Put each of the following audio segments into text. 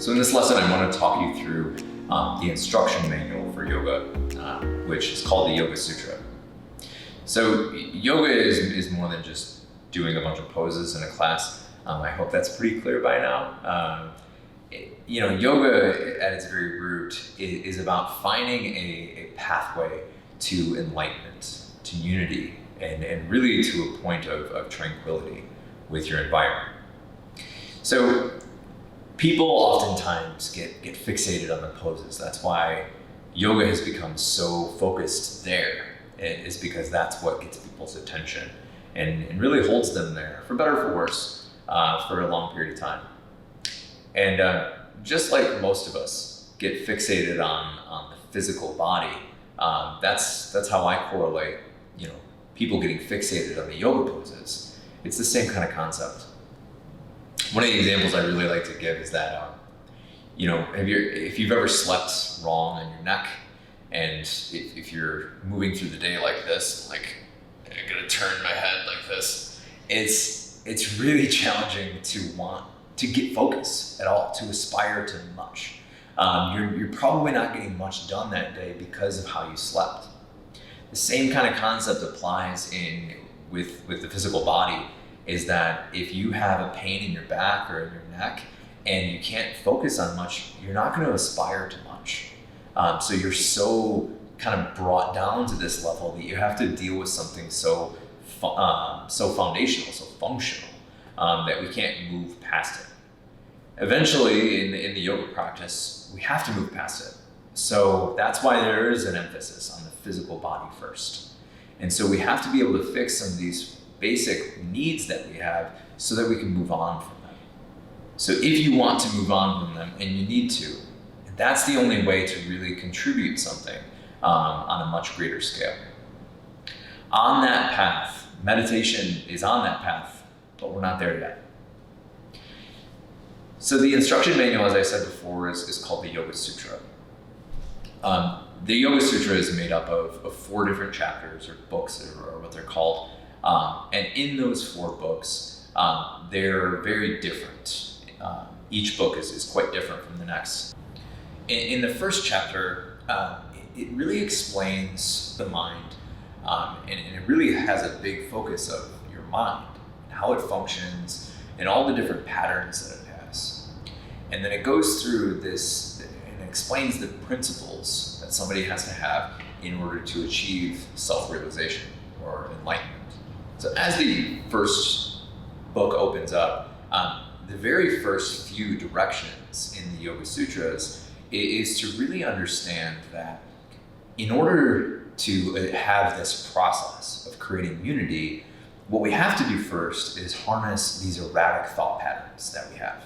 So in this lesson, I want to talk you through the instruction manual for yoga, which is called the Yoga Sutra. So yoga is more than just doing a bunch of poses in a class. I hope that's pretty clear by now. Yoga at its very root is about finding a pathway to enlightenment, to unity, and really to a point of tranquility with your environment. So people oftentimes get fixated on the poses. That's why yoga has become so focused there, is because that's what gets people's attention and really holds them there, for better or for worse, for a long period of time. And just like most of us get fixated on the physical body, that's how I correlate, people getting fixated on the yoga poses. It's the same kind of concept. One of the examples I really like to give is that, if you've ever slept wrong on your neck, and if you're moving through the day like this, like I'm gonna turn my head like this, it's really challenging to want to get focus at all, to aspire to much. You're probably not getting much done that day because of how you slept. The same kind of concept applies with the physical body, is that if you have a pain in your back or in your neck and you can't focus on much, you're not going to aspire to much. So you're so kind of brought down to this level that you have to deal with something so foundational, so functional, that we can't move past it. Eventually, in the yoga practice, we have to move past it. So that's why there is an emphasis on the physical body first. And so we have to be able to fix some of these basic needs that we have so that we can move on from them. So if you want to move on from them, and you need to, that's the only way to really contribute something on a much greater scale. On that path, meditation is on that path, but we're not there yet. So the instruction manual, as I said before, is called the Yoga Sutra. The Yoga Sutra is made up of 4 different chapters or books, or what they're called. And in those 4 books, they're very different. Each book is quite different from the next. In the first chapter, it really explains the mind, and it really has a big focus of your mind, and how it functions, and all the different patterns that it has. And then it goes through this and explains the principles that somebody has to have in order to achieve self-realization or enlightenment. So as the first book opens up, the very first few directions in the Yoga Sutras is to really understand that in order to have this process of creating unity, what we have to do first is harness these erratic thought patterns that we have.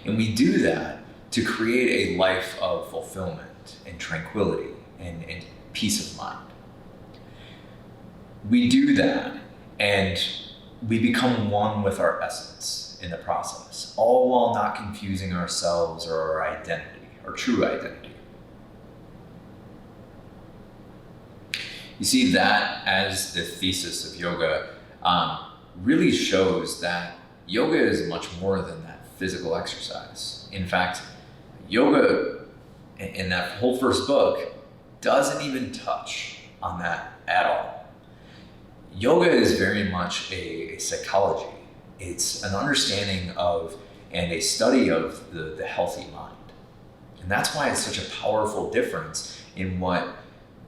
And we do that to create a life of fulfillment and tranquility and peace of mind. We do that, and we become one with our essence in the process, all while not confusing ourselves or our identity, our true identity. You see, that as the thesis of yoga really shows that yoga is much more than that physical exercise. In fact, yoga in that whole first book doesn't even touch on that at all. Yoga is very much a psychology. It's an understanding of and a study of the healthy mind. And that's why it's such a powerful difference in what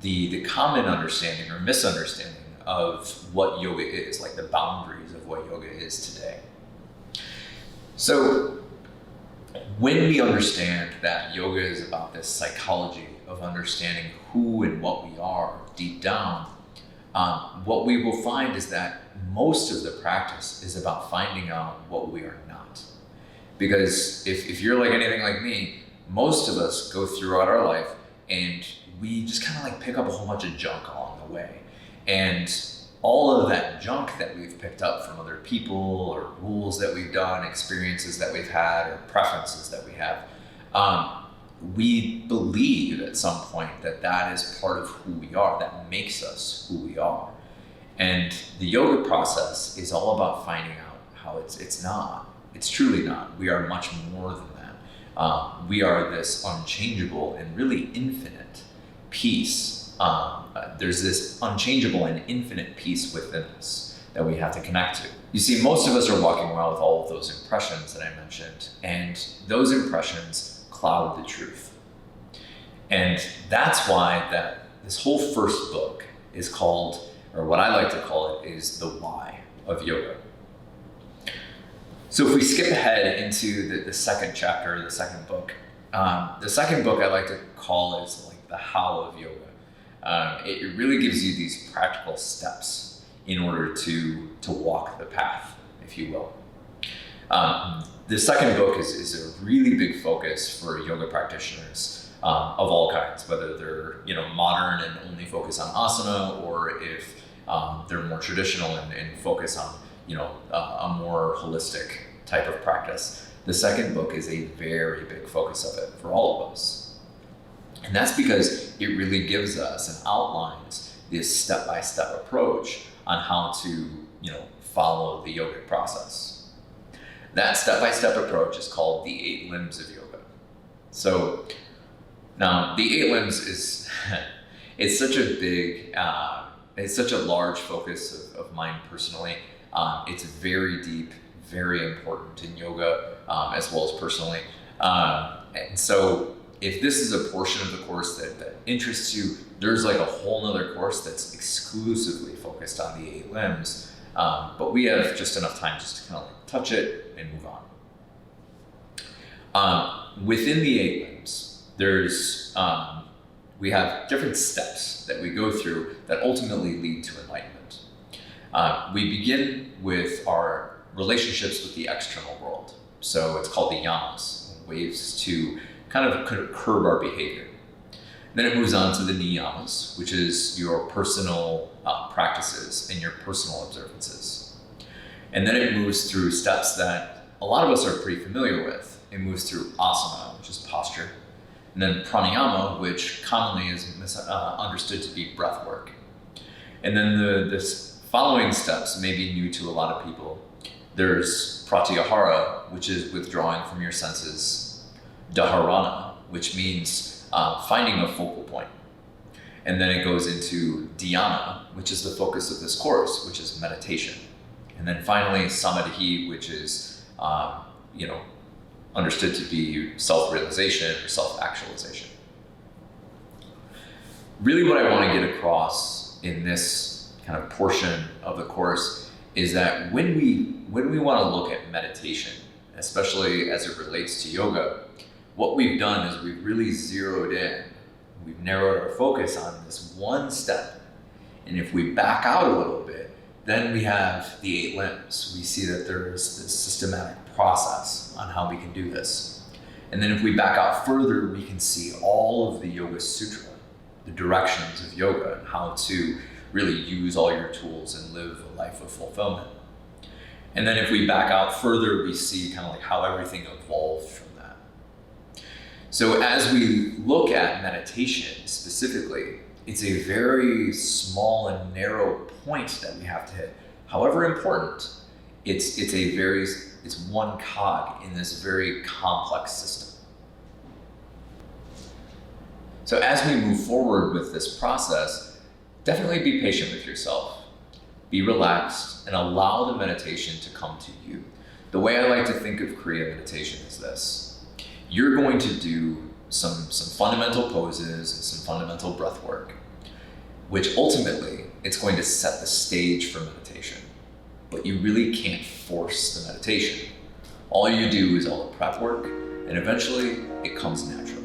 the common understanding or misunderstanding of what yoga is, like the boundaries of what yoga is today. So when we understand that yoga is about this psychology of understanding who and what we are deep down, what we will find is that most of the practice is about finding out what we are not. Because if you're like anything like me, most of us go throughout our life and we just kind of like pick up a whole bunch of junk along the way. And all of that junk that we've picked up from other people or rules that we've done, experiences that we've had, or preferences that we have, we believe at some point that is part of who we are, that makes us who we are. And the yoga process is all about finding out how it's not. It's truly not. We are much more than that. We are this unchangeable and really infinite peace. There's this unchangeable and infinite peace within us that we have to connect to. You see, most of us are walking around with all of those impressions that I mentioned, and those impressions cloud the truth. And that's why this whole first book is called, or what I like to call it, is the why of yoga. So if we skip ahead into the second chapter, the second book I like to call is like the how of yoga. It really gives you these practical steps in order to walk the path, if you will. The second book is a really big focus for yoga practitioners of all kinds, whether they're modern and only focus on asana, or if they're more traditional and focus on a more holistic type of practice. The second book is a very big focus of it for all of us. And that's because it really gives us and outlines this step-by-step approach on how to follow the yogic process. That step-by-step approach is called the 8 limbs of yoga. So now the 8 limbs is it's such a big it's such a large focus of mine personally. It's very deep, very important in yoga, as well as personally. And so if this is a portion of the course that interests you, there's like a whole nother course that's exclusively focused on the 8 limbs. But we have just enough time just to kind of touch it and move on. Within the 8 limbs, there's we have different steps that we go through that ultimately lead to enlightenment. We begin with our relationships with the external world. So it's called the yamas, ways to kind of curb our behavior. Then it moves on to the niyamas, which is your personal practices and your personal observances. And then it moves through steps that a lot of us are pretty familiar with. It moves through asana, which is posture, and then pranayama, which commonly is understood to be breath work. And then the following steps may be new to a lot of people. There's pratyahara, which is withdrawing from your senses, dharana, which means finding a focal point. And then it goes into dhyana, which is the focus of this course, which is meditation. And then finally samadhi, which is understood to be self-realization or self-actualization. Really what I want to get across in this kind of portion of the course is that when we want to look at meditation, especially as it relates to yoga, what we've done is we've really zeroed in. We've narrowed our focus on this one step. And if we back out a little bit, then we have the 8 limbs. We see that there's this systematic process on how we can do this. And then if we back out further, we can see all of the Yoga Sutra, the directions of yoga, and how to really use all your tools and live a life of fulfillment. And then if we back out further, we see kind of like how everything evolved from that. So as we look at meditation specifically, it's a very small and narrow point that we have to hit. However important, it's one cog in this very complex system. So as we move forward with this process, definitely be patient with yourself. Be relaxed and allow the meditation to come to you. The way I like to think of Kriya meditation is this. You're going to do some fundamental poses and some fundamental breath work, which ultimately it's going to set the stage for meditation. But you really can't force the meditation. All you do is all the prep work, and eventually it comes naturally.